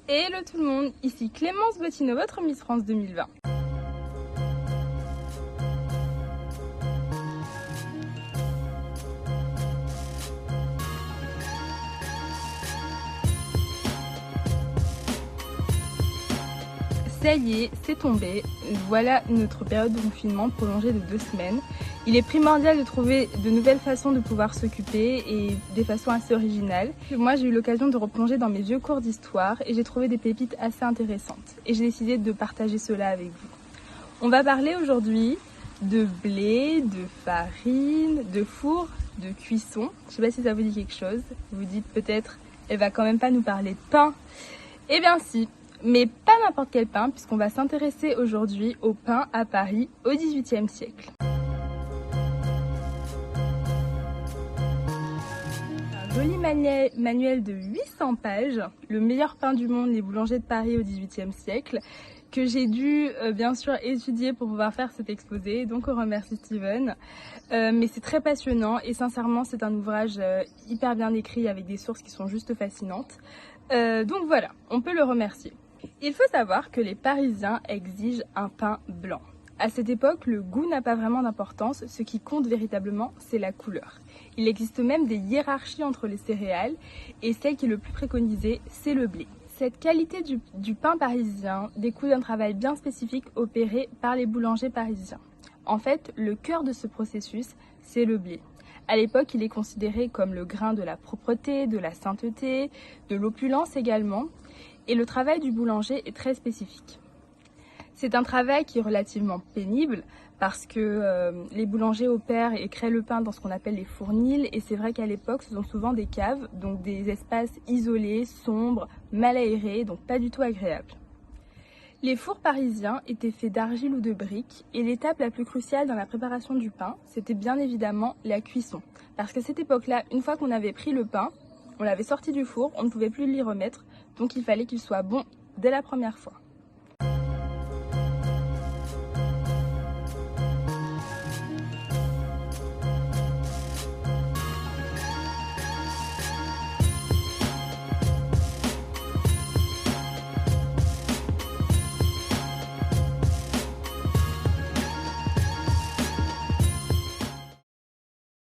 Hello tout le monde, ici Clémence Bottineau, votre Miss France 2020. Ça y est, c'est tombé. Voilà notre période de confinement prolongée de 2 semaines. Il est primordial de trouver de nouvelles façons de pouvoir s'occuper et des façons assez originales. Moi, j'ai eu l'occasion de replonger dans mes vieux cours d'histoire et j'ai trouvé des pépites assez intéressantes. Et j'ai décidé de partager cela avec vous. On va parler aujourd'hui de blé, de farine, de four, de cuisson. Je ne sais pas si ça vous dit quelque chose. Vous dites peut-être, elle va quand même pas nous parler de pain. Eh bien si. Mais pas n'importe quel pain, puisqu'on va s'intéresser aujourd'hui au pain à Paris au XVIIIe siècle. Un joli manuel de 800 pages, le meilleur pain du monde, les boulangers de Paris au XVIIIe siècle, que j'ai dû bien sûr étudier pour pouvoir faire cet exposé, donc on remercie Steven. Mais c'est très passionnant et sincèrement c'est un ouvrage hyper bien écrit avec des sources qui sont juste fascinantes. Donc voilà, on peut le remercier. Il faut savoir que les Parisiens exigent un pain blanc. À cette époque, le goût n'a pas vraiment d'importance, ce qui compte véritablement, c'est la couleur. Il existe même des hiérarchies entre les céréales et celle qui est le plus préconisée, c'est le blé. Cette qualité du pain parisien découle d'un travail bien spécifique opéré par les boulangers parisiens. En fait, le cœur de ce processus, c'est le blé. À l'époque, il est considéré comme le grain de la propreté, de la sainteté, de l'opulence également. Et le travail du boulanger est très spécifique. C'est un travail qui est relativement pénible parce que les boulangers opèrent et créent le pain dans ce qu'on appelle les fournils. Et c'est vrai qu'à l'époque, ce sont souvent des caves, donc des espaces isolés, sombres, mal aérés, donc pas du tout agréables. Les fours parisiens étaient faits d'argile ou de briques et l'étape la plus cruciale dans la préparation du pain, c'était bien évidemment la cuisson. Parce qu'à cette époque-là, une fois qu'on avait pris le pain, on l'avait sorti du four, on ne pouvait plus l'y remettre, donc il fallait qu'il soit bon dès la première fois.